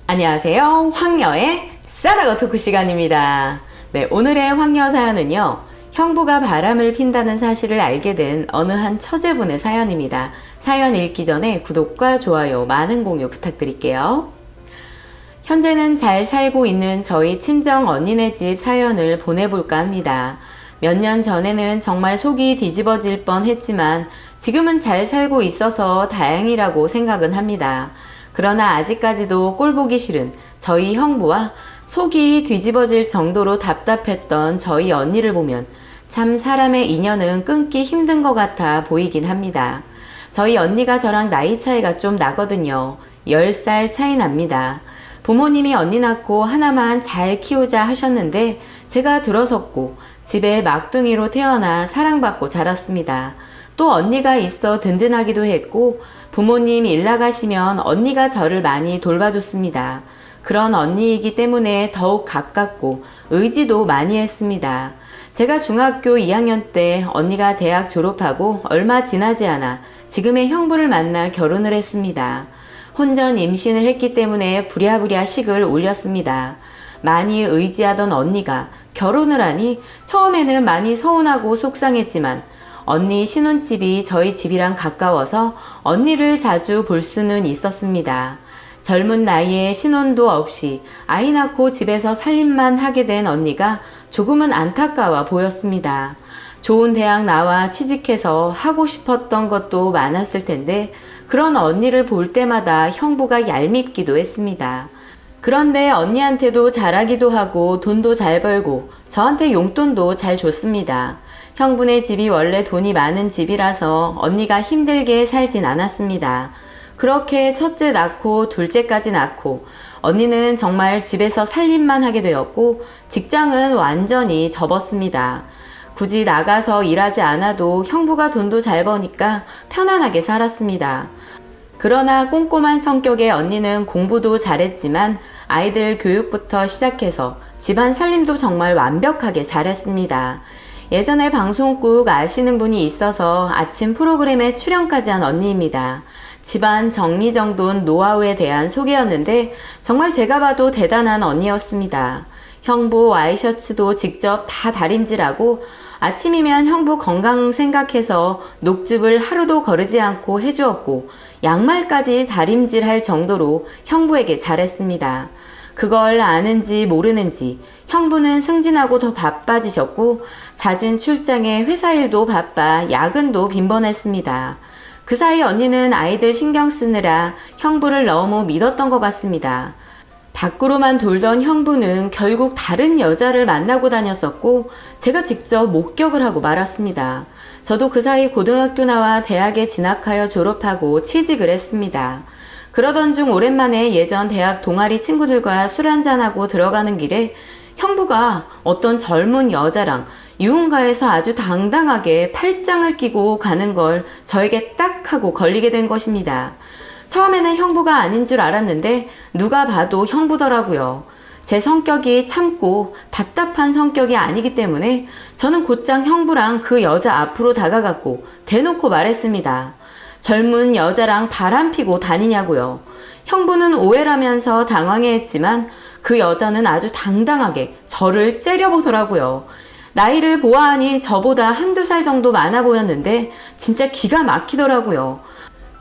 안녕하세요. 황녀의 싸다가 토크 시간입니다. 네, 오늘의 황녀 사연은요. 형부가 바람을 핀다는 사실을 알게 된 어느 한 처제분의 사연입니다. 사연 읽기 전에 구독과 좋아요, 많은 공유 부탁드릴게요. 현재는 잘 살고 있는 저희 친정 언니네 집 사연을 보내볼까 합니다. 몇 년 전에는 정말 속이 뒤집어질 뻔 했지만 지금은 잘 살고 있어서 다행이라고 생각은 합니다. 그러나 아직까지도 꼴보기 싫은 저희 형부와 속이 뒤집어질 정도로 답답했던 저희 언니를 보면 참 사람의 인연은 끊기 힘든 것 같아 보이긴 합니다. 저희 언니가 저랑 나이 차이가 좀 나거든요. 10살 차이 납니다. 부모님이 언니 낳고 하나만 잘 키우자 하셨는데 제가 들어섰고 집에 막둥이로 태어나 사랑받고 자랐습니다. 또 언니가 있어 든든하기도 했고 부모님 일 나가시면 언니가 저를 많이 돌봐줬습니다. 그런 언니이기 때문에 더욱 가깝고 의지도 많이 했습니다. 제가 중학교 2학년 때 언니가 대학 졸업하고 얼마 지나지 않아 지금의 형부를 만나 결혼을 했습니다. 혼전 임신을 했기 때문에 부랴부랴 식을 올렸습니다. 많이 의지하던 언니가 결혼을 하니 처음에는 많이 서운하고 속상했지만 언니 신혼집이 저희 집이랑 가까워서 언니를 자주 볼 수는 있었습니다. 젊은 나이에 신혼도 없이 아이 낳고 집에서 살림만 하게 된 언니가 조금은 안타까워 보였습니다. 좋은 대학 나와 취직해서 하고 싶었던 것도 많았을 텐데 그런 언니를 볼 때마다 형부가 얄밉기도 했습니다. 그런데 언니한테도 잘하기도 하고 돈도 잘 벌고 저한테 용돈도 잘 줬습니다. 형부네 집이 원래 돈이 많은 집이라서 언니가 힘들게 살진 않았습니다. 그렇게 첫째 낳고 둘째까지 낳고 언니는 정말 집에서 살림만 하게 되었고 직장은 완전히 접었습니다. 굳이 나가서 일하지 않아도 형부가 돈도 잘 버니까 편안하게 살았습니다. 그러나 꼼꼼한 성격의 언니는 공부도 잘했지만 아이들 교육부터 시작해서 집안 살림도 정말 완벽하게 잘했습니다. 예전에 방송국 아시는 분이 있어서 아침 프로그램에 출연까지 한 언니입니다. 집안 정리정돈 노하우에 대한 소개였는데 정말 제가 봐도 대단한 언니였습니다. 형부 와이셔츠도 직접 다 다림질하고 아침이면 형부 건강 생각해서 녹즙을 하루도 거르지 않고 해주었고 양말까지 다림질할 정도로 형부에게 잘했습니다. 그걸 아는지 모르는지 형부는 승진하고 더 바빠지셨고 잦은 출장에 회사 일도 바빠 야근도 빈번했습니다. 그 사이 언니는 아이들 신경 쓰느라 형부를 너무 믿었던 것 같습니다. 밖으로만 돌던 형부는 결국 다른 여자를 만나고 다녔었고 제가 직접 목격을 하고 말았습니다. 저도 그 사이 고등학교 나와 대학에 진학하여 졸업하고 취직을 했습니다. 그러던 중 오랜만에 예전 대학 동아리 친구들과 술 한잔하고 들어가는 길에 형부가 어떤 젊은 여자랑 유흥가에서 아주 당당하게 팔짱을 끼고 가는 걸 저에게 딱 하고 걸리게 된 것입니다. 처음에는 형부가 아닌 줄 알았는데 누가 봐도 형부더라고요. 제 성격이 참고 답답한 성격이 아니기 때문에 저는 곧장 형부랑 그 여자 앞으로 다가갔고 대놓고 말했습니다. 젊은 여자랑 바람 피고 다니냐고요. 형부는 오해라면서 당황해했지만 그 여자는 아주 당당하게 저를 째려보더라고요. 나이를 보아하니 저보다 한두 살 정도 많아 보였는데 진짜 기가 막히더라고요.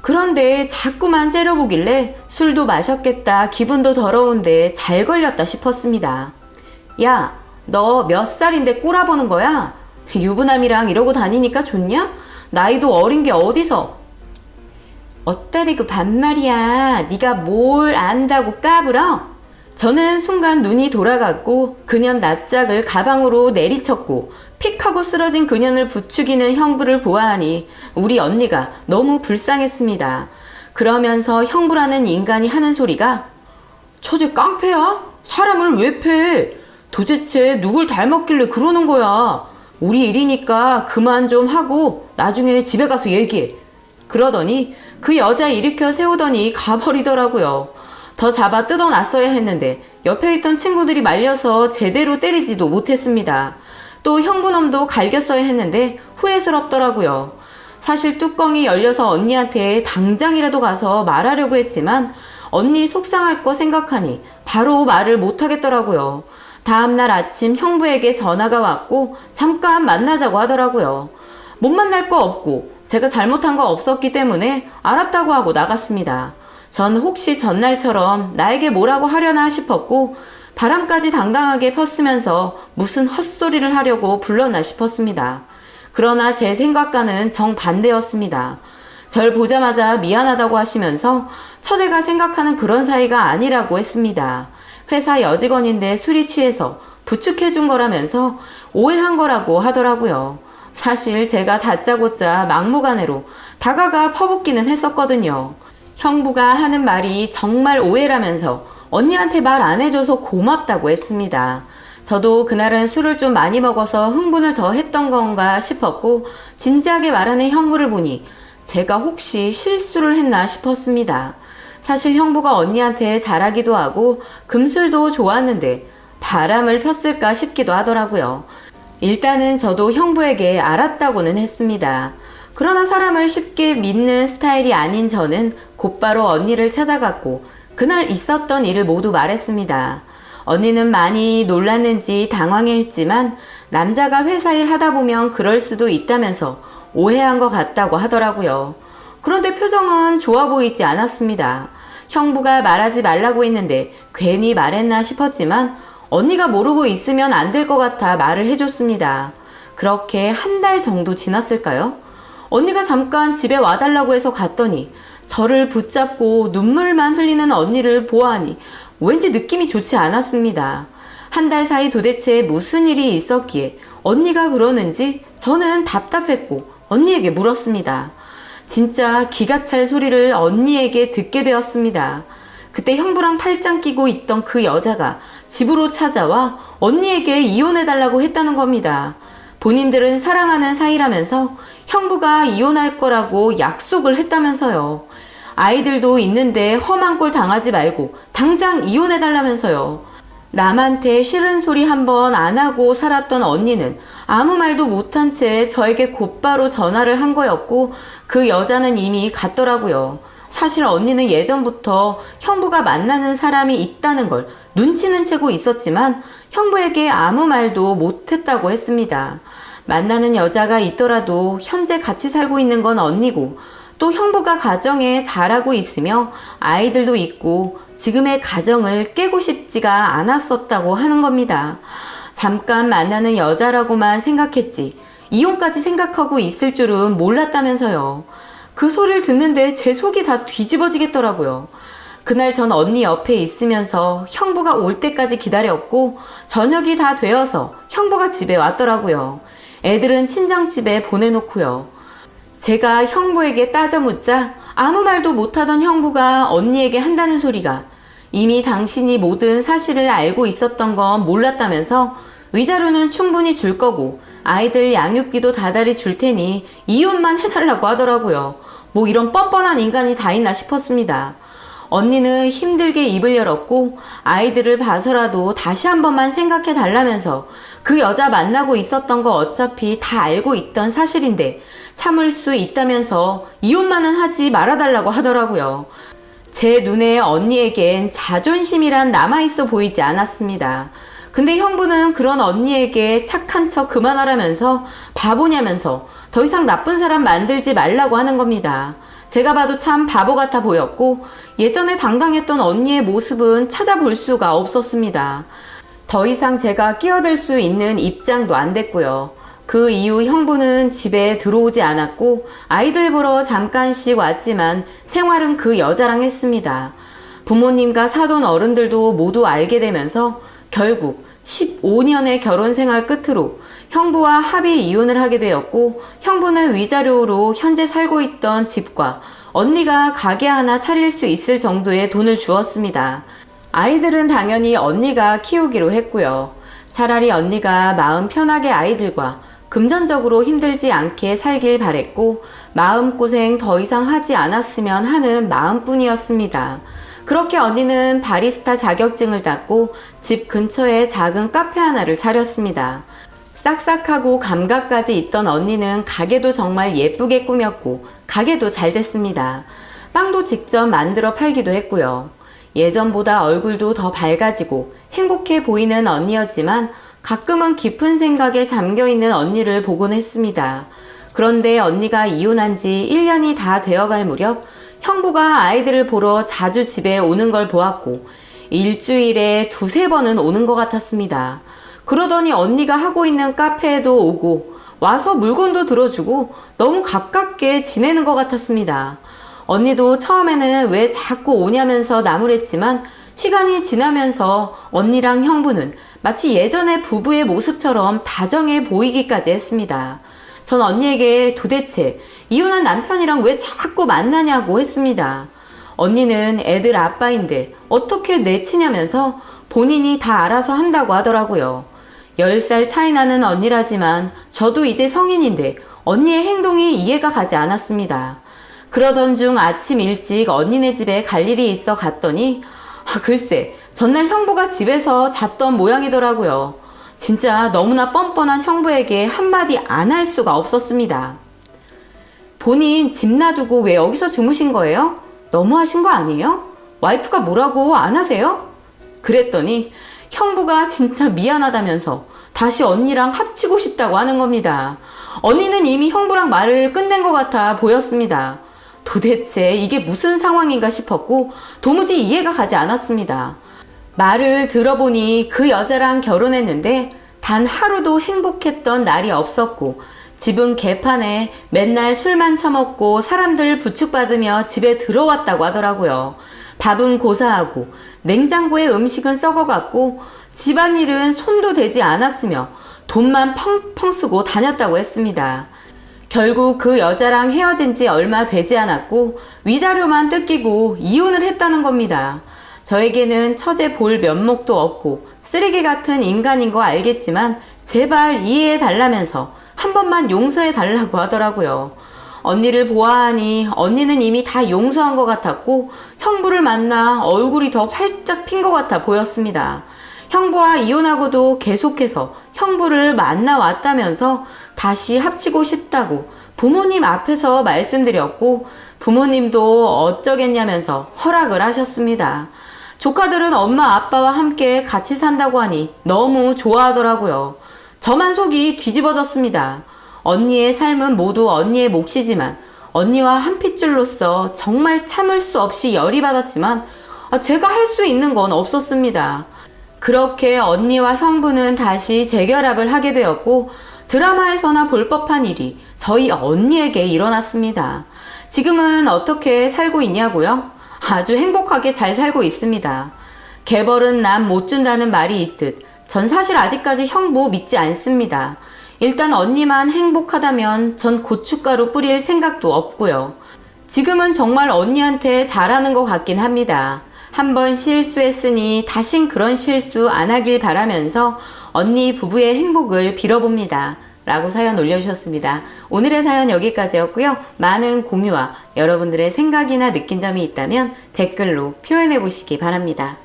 그런데 자꾸만 째려보길래 술도 마셨겠다 기분도 더러운데 잘 걸렸다 싶었습니다. 야, 너 몇 살인데 꼬라보는 거야? 유부남이랑 이러고 다니니까 좋냐? 나이도 어린 게 어디서? 어따리 그 반말이야. 네가 뭘 안다고 까불어? 저는 순간 눈이 돌아갔고 그년 낯짝을 가방으로 내리쳤고 픽하고 쓰러진 그년을 부추기는 형부를 보아하니 우리 언니가 너무 불쌍했습니다. 그러면서 형부라는 인간이 하는 소리가 처제 깡패야? 사람을 왜 패? 도대체 누굴 닮았길래 그러는 거야? 우리 일이니까 그만 좀 하고 나중에 집에 가서 얘기해. 그러더니 그 여자 일으켜 세우더니 가버리더라고요. 더 잡아 뜯어놨어야 했는데 옆에 있던 친구들이 말려서 제대로 때리지도 못했습니다. 또 형부놈도 갈겼어야 했는데 후회스럽더라고요. 사실 뚜껑이 열려서 언니한테 당장이라도 가서 말하려고 했지만 언니 속상할 거 생각하니 바로 말을 못하겠더라고요. 다음날 아침 형부에게 전화가 왔고 잠깐 만나자고 하더라고요. 못 만날 거 없고 제가 잘못한 거 없었기 때문에 알았다고 하고 나갔습니다. 전 혹시 전날처럼 나에게 뭐라고 하려나 싶었고 바람까지 당당하게 폈으면서 무슨 헛소리를 하려고 불렀나 싶었습니다. 그러나 제 생각과는 정반대였습니다. 절 보자마자 미안하다고 하시면서 처제가 생각하는 그런 사이가 아니라고 했습니다. 회사 여직원인데 술이 취해서 부축해준 거라면서 오해한 거라고 하더라고요. 사실 제가 다짜고짜 막무가내로 다가가 퍼붓기는 했었거든요. 형부가 하는 말이 정말 오해라면서 언니한테 말 안 해줘서 고맙다고 했습니다. 저도 그날은 술을 좀 많이 먹어서 흥분을 더 했던 건가 싶었고 진지하게 말하는 형부를 보니 제가 혹시 실수를 했나 싶었습니다. 사실 형부가 언니한테 잘하기도 하고 금술도 좋았는데 바람을 폈을까 싶기도 하더라고요. 일단은 저도 형부에게 알았다고는 했습니다. 그러나 사람을 쉽게 믿는 스타일이 아닌 저는 곧바로 언니를 찾아갔고 그날 있었던 일을 모두 말했습니다. 언니는 많이 놀랐는지 당황해했지만 남자가 회사 일 하다 보면 그럴 수도 있다면서 오해한 것 같다고 하더라고요. 그런데 표정은 좋아 보이지 않았습니다. 형부가 말하지 말라고 했는데 괜히 말했나 싶었지만 언니가 모르고 있으면 안 될 것 같아 말을 해줬습니다. 그렇게 한 달 정도 지났을까요? 언니가 잠깐 집에 와달라고 해서 갔더니 저를 붙잡고 눈물만 흘리는 언니를 보아하니 왠지 느낌이 좋지 않았습니다. 한 달 사이 도대체 무슨 일이 있었기에 언니가 그러는지 저는 답답했고 언니에게 물었습니다. 진짜 기가 찰 소리를 언니에게 듣게 되었습니다. 그때 형부랑 팔짱 끼고 있던 그 여자가 집으로 찾아와 언니에게 이혼해달라고 했다는 겁니다. 본인들은 사랑하는 사이라면서 형부가 이혼할 거라고 약속을 했다면서요. 아이들도 있는데 험한 꼴 당하지 말고 당장 이혼해달라면서요. 남한테 싫은 소리 한번 안 하고 살았던 언니는 아무 말도 못한 채 저에게 곧바로 전화를 한 거였고 그 여자는 이미 갔더라고요. 사실 언니는 예전부터 형부가 만나는 사람이 있다는 걸 눈치는 채고 있었지만 형부에게 아무 말도 못했다고 했습니다. 만나는 여자가 있더라도 현재 같이 살고 있는 건 언니고 또 형부가 가정에 잘하고 있으며 아이들도 있고 지금의 가정을 깨고 싶지가 않았었다고 하는 겁니다. 잠깐 만나는 여자라고만 생각했지 이혼까지 생각하고 있을 줄은 몰랐다면서요. 그 소리를 듣는데 제 속이 다 뒤집어지겠더라고요. 그날 전 언니 옆에 있으면서 형부가 올 때까지 기다렸고 저녁이 다 되어서 형부가 집에 왔더라고요. 애들은 친정집에 보내놓고요. 제가 형부에게 따져 묻자 아무 말도 못하던 형부가 언니에게 한다는 소리가 이미 당신이 모든 사실을 알고 있었던 건 몰랐다면서 위자료는 충분히 줄 거고 아이들 양육비도 다달이 줄 테니 이혼만 해달라고 하더라고요. 뭐 이런 뻔뻔한 인간이 다 있나 싶었습니다. 언니는 힘들게 입을 열었고 아이들을 봐서라도 다시 한 번만 생각해 달라면서 그 여자 만나고 있었던 거 어차피 다 알고 있던 사실인데 참을 수 있다면서 이혼만은 하지 말아달라고 하더라고요. 제 눈에 언니에겐 자존심이란 남아있어 보이지 않았습니다. 근데 형부는 그런 언니에게 착한 척 그만하라면서 바보냐면서 더 이상 나쁜 사람 만들지 말라고 하는 겁니다. 제가 봐도 참 바보 같아 보였고 예전에 당당했던 언니의 모습은 찾아볼 수가 없었습니다. 더 이상 제가 끼어들 수 있는 입장도 안 됐고요. 그 이후 형부는 집에 들어오지 않았고 아이들 보러 잠깐씩 왔지만 생활은 그 여자랑 했습니다. 부모님과 사돈 어른들도 모두 알게 되면서 결국 15년의 결혼 생활 끝으로 형부와 합의 이혼을 하게 되었고 형부는 위자료로 현재 살고 있던 집과 언니가 가게 하나 차릴 수 있을 정도의 돈을 주었습니다. 아이들은 당연히 언니가 키우기로 했고요. 차라리 언니가 마음 편하게 아이들과 금전적으로 힘들지 않게 살길 바랬고 마음고생 더 이상 하지 않았으면 하는 마음뿐이었습니다. 그렇게 언니는 바리스타 자격증을 땄고 집 근처에 작은 카페 하나를 차렸습니다. 싹싹하고 감각까지 있던 언니는 가게도 정말 예쁘게 꾸몄고 가게도 잘 됐습니다. 빵도 직접 만들어 팔기도 했고요. 예전보다 얼굴도 더 밝아지고 행복해 보이는 언니였지만 가끔은 깊은 생각에 잠겨있는 언니를 보곤 했습니다. 그런데 언니가 이혼한 지 1년이 다 되어갈 무렵 형부가 아이들을 보러 자주 집에 오는 걸 보았고 일주일에 두세 번은 오는 것 같았습니다. 그러더니 언니가 하고 있는 카페에도 오고 와서 물건도 들어주고 너무 가깝게 지내는 것 같았습니다. 언니도 처음에는 왜 자꾸 오냐면서 나무랬지만 시간이 지나면서 언니랑 형부는 마치 예전의 부부의 모습처럼 다정해 보이기까지 했습니다. 전 언니에게 도대체 이혼한 남편이랑 왜 자꾸 만나냐고 했습니다. 언니는 애들 아빠인데 어떻게 내치냐면서 본인이 다 알아서 한다고 하더라고요. 10살 차이 나는 언니라지만 저도 이제 성인인데 언니의 행동이 이해가 가지 않았습니다. 그러던 중 아침 일찍 언니네 집에 갈 일이 있어 갔더니 글쎄 전날 형부가 집에서 잤던 모양이더라고요. 진짜 너무나 뻔뻔한 형부에게 한마디 안 할 수가 없었습니다. 본인 집 놔두고 왜 여기서 주무신 거예요? 너무하신 거 아니에요? 와이프가 뭐라고 안 하세요? 그랬더니 형부가 진짜 미안하다면서 다시 언니랑 합치고 싶다고 하는 겁니다. 언니는 이미 형부랑 말을 끝낸 것 같아 보였습니다. 도대체 이게 무슨 상황인가 싶었고 도무지 이해가 가지 않았습니다. 말을 들어보니 그 여자랑 결혼했는데 단 하루도 행복했던 날이 없었고 집은 개판에 맨날 술만 처먹고 사람들 부축받으며 집에 들어왔다고 하더라고요. 밥은 고사하고 냉장고에 음식은 썩어갔고 집안일은 손도 대지 않았으며 돈만 펑펑 쓰고 다녔다고 했습니다. 결국 그 여자랑 헤어진 지 얼마 되지 않았고 위자료만 뜯기고 이혼을 했다는 겁니다. 저에게는 처제 볼 면목도 없고 쓰레기 같은 인간인 거 알겠지만 제발 이해해 달라면서 한 번만 용서해 달라고 하더라고요. 언니를 보아하니 언니는 이미 다 용서한 것 같았고 형부를 만나 얼굴이 더 활짝 핀 것 같아 보였습니다. 형부와 이혼하고도 계속해서 형부를 만나왔다면서 다시 합치고 싶다고 부모님 앞에서 말씀드렸고 부모님도 어쩌겠냐면서 허락을 하셨습니다. 조카들은 엄마 아빠와 함께 같이 산다고 하니 너무 좋아하더라고요. 저만 속이 뒤집어졌습니다. 언니의 삶은 모두 언니의 몫이지만 언니와 한 핏줄로서 정말 참을 수 없이 열이 받았지만 제가 할 수 있는 건 없었습니다. 그렇게 언니와 형부는 다시 재결합을 하게 되었고 드라마에서나 볼 법한 일이 저희 언니에게 일어났습니다. 지금은 어떻게 살고 있냐고요? 아주 행복하게 잘 살고 있습니다. 개벌은 남 못 준다는 말이 있듯 전 사실 아직까지 형부 믿지 않습니다. 일단 언니만 행복하다면 전 고춧가루 뿌릴 생각도 없고요. 지금은 정말 언니한테 잘하는 것 같긴 합니다. 한번 실수했으니 다신 그런 실수 안 하길 바라면서 언니 부부의 행복을 빌어봅니다. 라고 사연 올려주셨습니다. 오늘의 사연 여기까지였고요. 많은 공유와 여러분들의 생각이나 느낀 점이 있다면 댓글로 표현해 보시기 바랍니다.